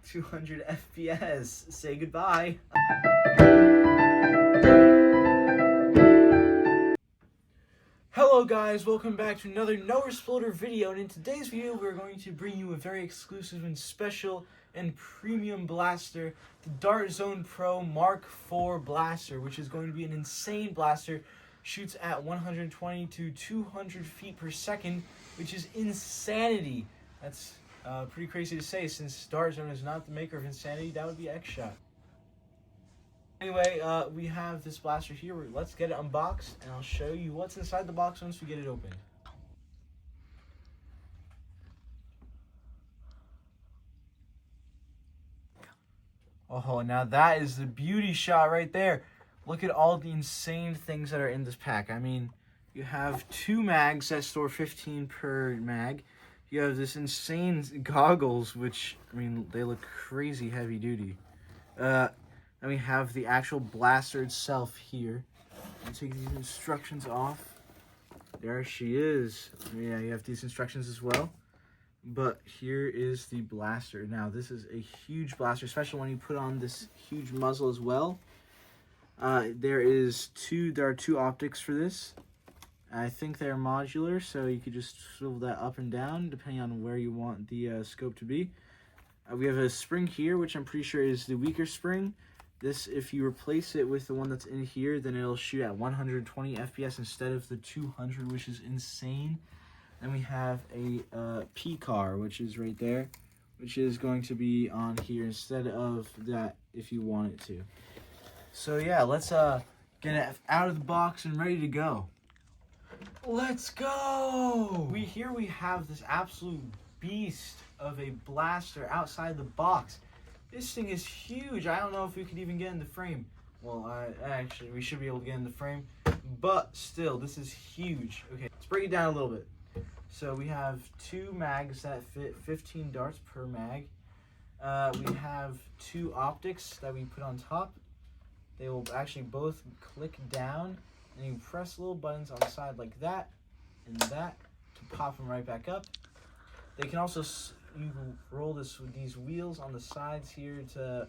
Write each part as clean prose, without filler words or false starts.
200 FPS. Say goodbye. Hello guys, welcome back to another Noersploder video, and in today's video we're going to bring you a very exclusive and special and premium blaster, the Dart Zone Pro Mark IV blaster, which is going to be an insane blaster. Shoots at 120 to 200 feet per second, which is insanity. That's pretty crazy to say, since Dart Zone is not the maker of insanity. That would be X-Shot. Anyway, we have this blaster here. Let's get it unboxed, and I'll show you what's inside the box once we get it open. Oh, now that is the beauty shot right there. Look at all the insane things that are in this pack. I mean, you have 2 mags that store 15 per mag. You have this insane goggles, which, I mean, they look crazy heavy duty. And we have the actual blaster itself here. I'll take these instructions off. There she is. Yeah, you have these instructions as well. But here is the blaster. Now, this is a huge blaster, especially when you put on this huge muzzle as well. There are 2 optics for this. I think they're modular, so you could just swivel that up and down depending on where you want the scope to be. We have a spring here, which I'm pretty sure is the weaker spring. This, if you replace it with the one that's in here, then it'll shoot at 120 FPS instead of the 200, which is insane. Then we have a Mk-4, which is right there, which is going to be on here instead of that if you want it to. So yeah, let's get it out of the box and ready to go. Let's go! Here we have this absolute beast of a blaster outside the box. This thing is huge. I don't know if we could even get in the frame. Well, actually, we should be able to get in the frame, but still, this is huge. Okay, let's break it down a little bit. So we have 2 mags that fit 15 darts per mag. We have 2 optics that we put on top. They will actually both click down, and you press little buttons on the side like that and that to pop them right back up. They can also, you can roll this with these wheels on the sides here to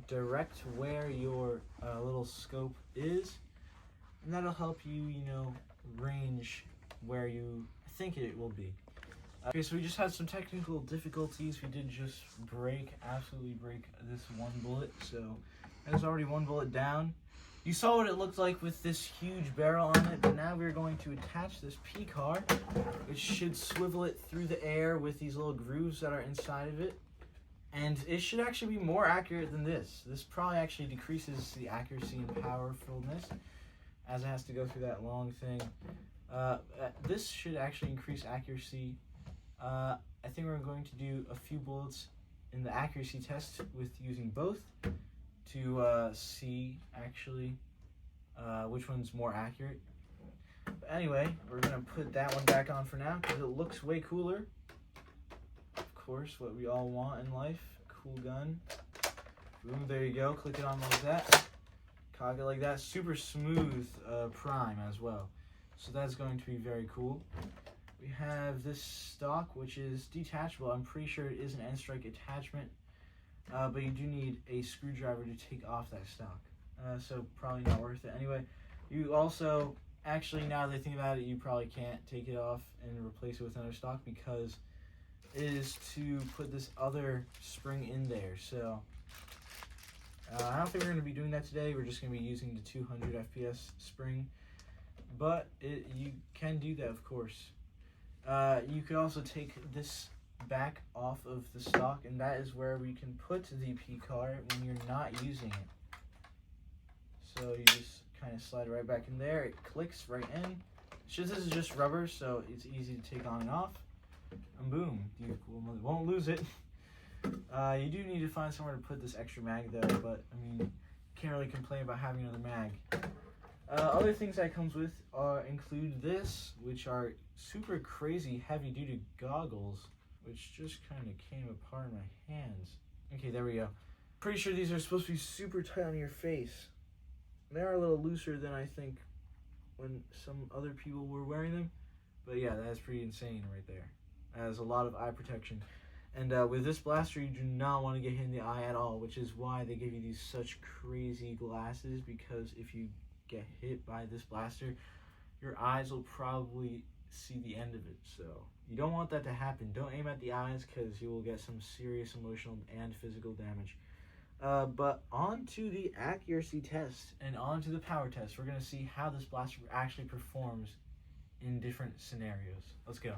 direct where your little scope is, and that'll help you, range where you think it will be. Okay, so we just had some technical difficulties. We did just absolutely break this 1 bullet, so there's already 1 bullet down. You saw what it looked like with this huge barrel on it, but now we're going to attach this Mk-4, which should swivel it through the air with these little grooves that are inside of it. And it should actually be more accurate than this. This probably actually decreases the accuracy and powerfulness, as it has to go through that long thing. This should actually increase accuracy. I think we're going to do a few bullets in the accuracy test with using both to see actually which one's more accurate. But anyway, we're going to put that one back on for now because it looks way cooler. Of course, what we all want in life. Cool gun. Boom, there you go. Click it on like that. Cock it like that. Super smooth prime as well. So that's going to be very cool. We have this stock, which is detachable. I'm pretty sure it is an end strike attachment, but you do need a screwdriver to take off that stock. So probably not worth it. Anyway, you also, actually, now that I think about it, you probably can't take it off and replace it with another stock because it is to put this other spring in there. So I don't think we're going to be doing that today. We're just going to be using the 200 FPS spring. But you can do that, of course. You could also take this back off of the stock, and that is where we can put the Mk-4 when you're not using it. So you just kind of slide it right back in there. It clicks right in. This is just rubber, so it's easy to take on and off. And boom, you won't lose it. You do need to find somewhere to put this extra mag though, but I mean, can't really complain about having another mag. Other things that comes with include this, which are super crazy heavy duty goggles, which just kind of came apart in my hands. Okay, there we go. Pretty sure these are supposed to be super tight on your face. They are a little looser than I think when some other people were wearing them, but yeah, that's pretty insane right there. It has a lot of eye protection. And with this blaster, you do not want to get hit in the eye at all, which is why they give you these such crazy glasses, because if you get hit by this blaster, your eyes will probably see the end of it. So you don't want that to happen. Don't aim at the eyes, because you will get some serious emotional and physical damage. But on to the accuracy test and on to the power test. We're going to see how this blaster actually performs in different scenarios. Let's go.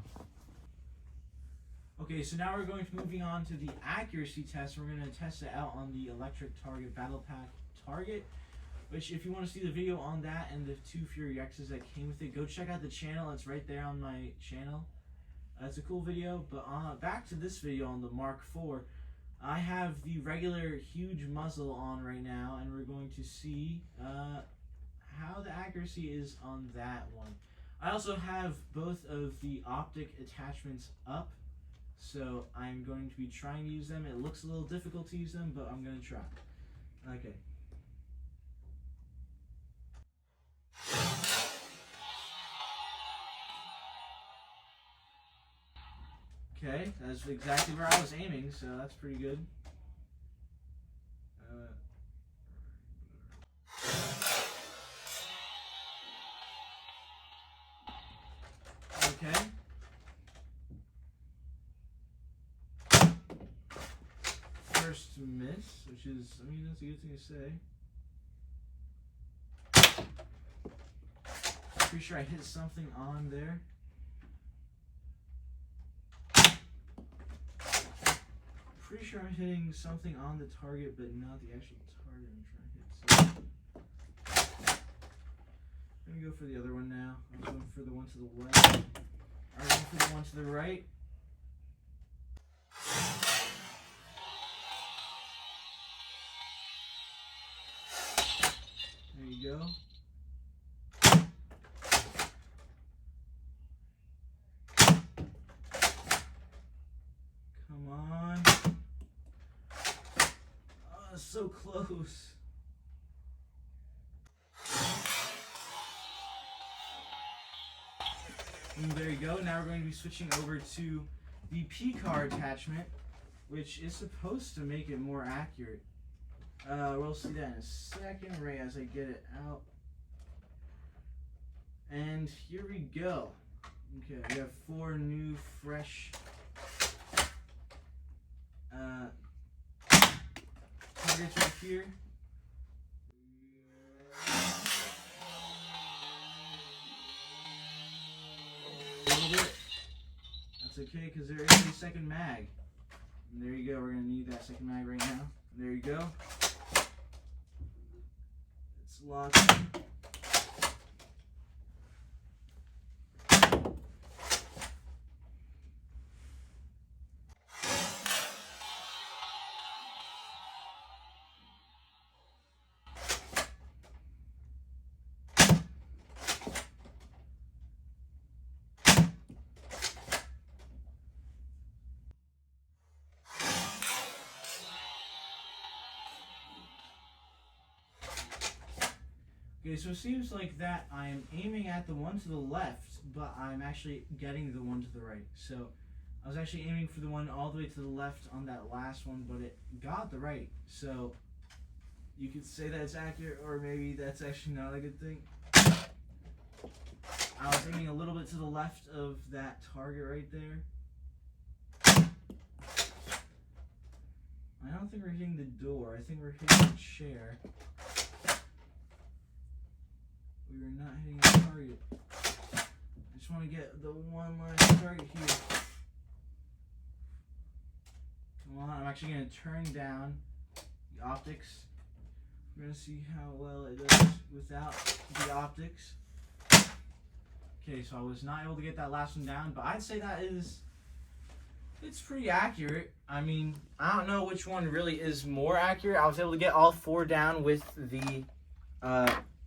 Okay, so now we're going to moving on to the accuracy test. We're going to test it out on the electric target battle pack target, which if you want to see the video on that and the 2 Fury X's that came with it, go check out the channel. It's right there on my channel. It's a cool video. But back to this video on the Mark-4. I have the regular huge muzzle on right now, and we're going to see how the accuracy is on that one. I also have both of the optic attachments up, so I'm going to be trying to use them. It looks a little difficult to use them, but I'm going to try. Okay. Okay, that's exactly where I was aiming, so that's pretty good. Okay. First miss, which is, I mean, that's a good thing to say. Pretty sure I hit something on there. Pretty sure I'm hitting something on the target, but not the actual target I'm trying to hit. So let me go for the other one now. I'm going for the one to the left. I'm going for the one to the right. There you go. Come on. Oh, it's so close. And there you go. Now we're going to be switching over to the P-car attachment, which is supposed to make it more accurate. We'll see that in a second, right as I get it out. And here we go. Okay, we have 4 new, fresh targets right here. A little bit. That's okay, because there is a second mag. And there you go. We're going to need that second mag right now. There you go. It's locked in. Okay, so it seems like that I am aiming at the one to the left, but I'm actually getting the one to the right. So I was actually aiming for the one all the way to the left on that last one, but it got the right. So you could say that it's accurate, or maybe that's actually not a good thing. I was aiming a little bit to the left of that target right there. I don't think we're hitting the door. I think we're hitting the chair. We are not hitting the target. I just want to get the one last target here. Come on, I'm actually going to turn down the optics. We're going to see how well it does without the optics. Okay, so I was not able to get that last one down, but I'd say that it's pretty accurate. I mean, I don't know which one really is more accurate. I was able to get all 4 down with the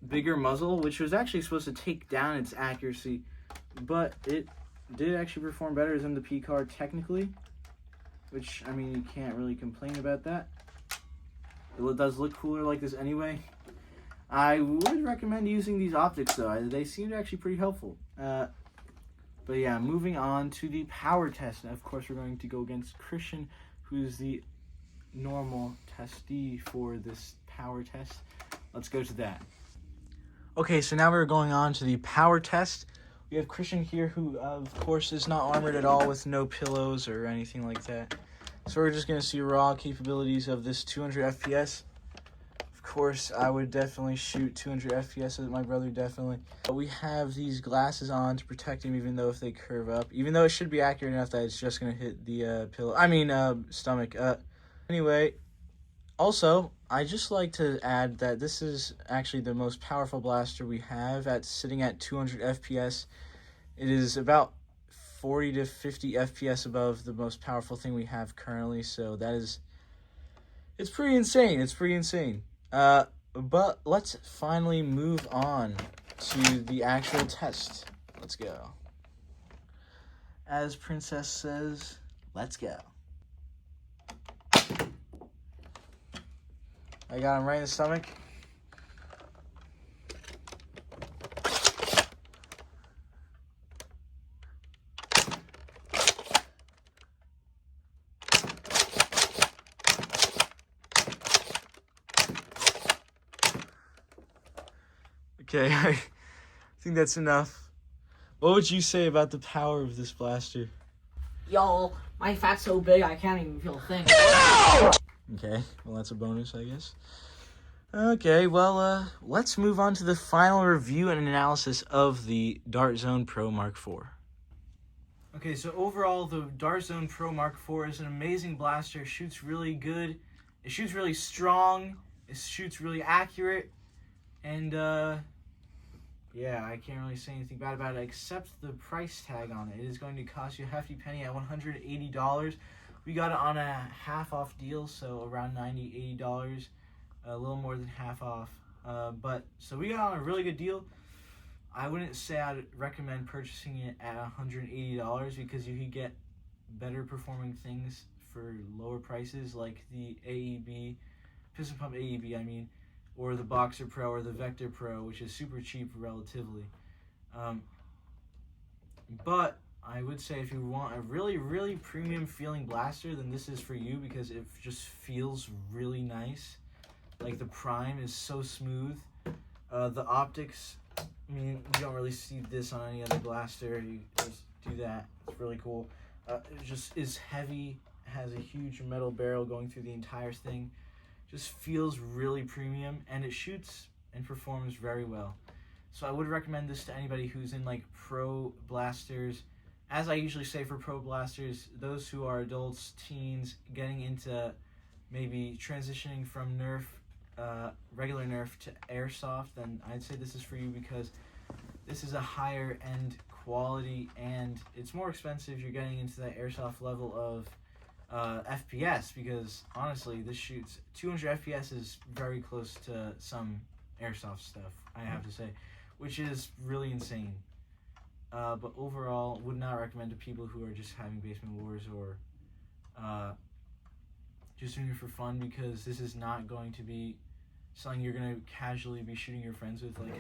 bigger muzzle, which was actually supposed to take down its accuracy, but it did actually perform better than the P card technically, which, I mean, you can't really complain about that. It does look cooler like this anyway. I would recommend using these optics though. They seem actually pretty helpful. But yeah, moving on to the power test. And of course, we're going to go against Christian, who's the normal testee for this power test. Let's go to that. Okay, so now we're going on to the power test. We have Christian here, who of course is not armored at all, with no pillows or anything like that. So we're just going to see raw capabilities of this 200 FPS. Of course, I would definitely shoot 200 FPS with my brother, definitely. But we have these glasses on to protect him, even though if they curve up. Even though it should be accurate enough that it's just going to hit the stomach. Anyway, also, I just like to add that this is actually the most powerful blaster we have, sitting at 200 FPS. It is about 40 to 50 FPS above the most powerful thing we have currently, so it's pretty insane. It's pretty insane. But let's finally move on to the actual test. Let's go. As Princess says, let's go. I got him right in the stomach. Okay, I think that's enough. What would you say about the power of this blaster? Yo, my fat's so big I can't even feel a thing. Okay, well that's a bonus, I guess. Okay, well, let's move on to the final review and analysis of the Dart Zone Pro Mark IV. Okay, so overall, the Dart Zone Pro Mark IV is an amazing blaster. It shoots really good. It shoots really strong. It shoots really accurate. And, yeah, I can't really say anything bad about it except the price tag on it. It is going to cost you a hefty penny at $180. We got it on a half-off deal, so around $90, $80, a little more than half off. So we got it on a really good deal. I wouldn't say I'd recommend purchasing it at $180 because you could get better performing things for lower prices, like the AEB, Piston Pump AEB, I mean, or the Boxer Pro or the Vector Pro, which is super cheap relatively. But I would say if you want a really, really premium feeling blaster, then this is for you because it just feels really nice. Like the prime is so smooth. The optics, I mean, you don't really see this on any other blaster. You just do that. It's really cool. It just is heavy, has a huge metal barrel going through the entire thing. Just feels really premium, and it shoots and performs very well. So I would recommend this to anybody who's in like pro blasters. As I usually say for pro blasters, those who are adults, teens, getting into maybe transitioning from Nerf, regular Nerf to Airsoft, then I'd say this is for you because this is a higher end quality and it's more expensive. You're getting into that Airsoft level of FPS because honestly this shoots 200 FPS is very close to some Airsoft stuff, I have to say, which is really insane. But overall, would not recommend to people who are just having basement wars or just doing it for fun, because this is not going to be something you're going to casually be shooting your friends with, like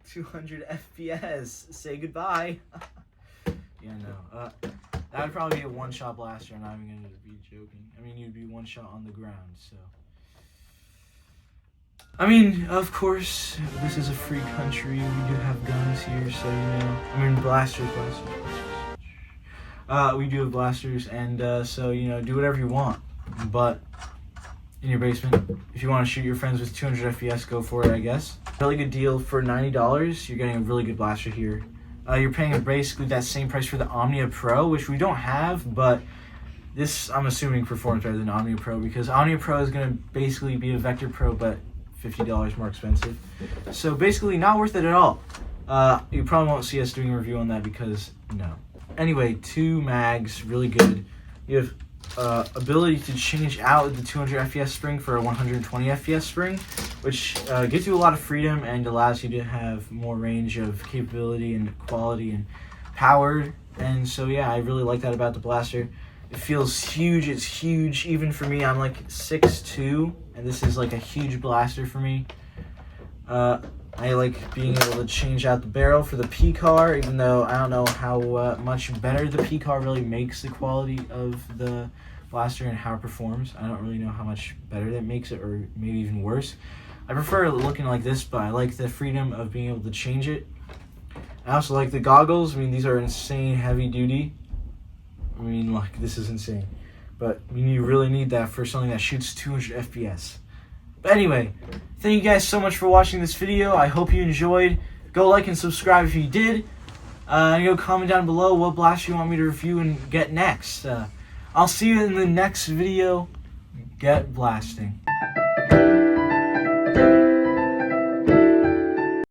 200 FPS, say goodbye. Yeah, no. That would probably be a one-shot blaster. I'm not even going to be joking. I mean, you'd be one shot on the ground, so. I mean, of course, this is a free country. We do have guns here, so, you know. I mean, blasters. We do have blasters, and so, you know, do whatever you want. But in your basement, if you want to shoot your friends with 200 FPS, go for it, I guess. Really good deal for $90. You're getting a really good blaster here. You're paying basically that same price for the Omnia Pro, which we don't have, but this, I'm assuming, performs better than Omnia Pro, because Omnia Pro is going to basically be a Vector Pro, but $50 more expensive. So basically not worth it at all. You probably won't see us doing a review on that because, no. Anyway, 2 mags, really good. You have ability to change out the 200 FPS spring for a 120 FPS spring, which gives you a lot of freedom and allows you to have more range of capability and quality and power. And so yeah, I really like that about the blaster. It feels huge. It's huge even for me. I'm like 6'2", and this is like a huge blaster for me. I like being able to change out the barrel for the P-car, even though I don't know how much better the P-car really makes the quality of the blaster and how it performs. I don't really know how much better that makes it, or maybe even worse. I prefer looking like this, but I like the freedom of being able to change it. I also like the goggles. I mean, these are insane heavy duty. I mean, like, this is insane. But you really need that for something that shoots 200 FPS. But anyway, thank you guys so much for watching this video. I hope you enjoyed. Go like and subscribe if you did. And go comment down below what blast you want me to review and get next. I'll see you in the next video. Get blasting.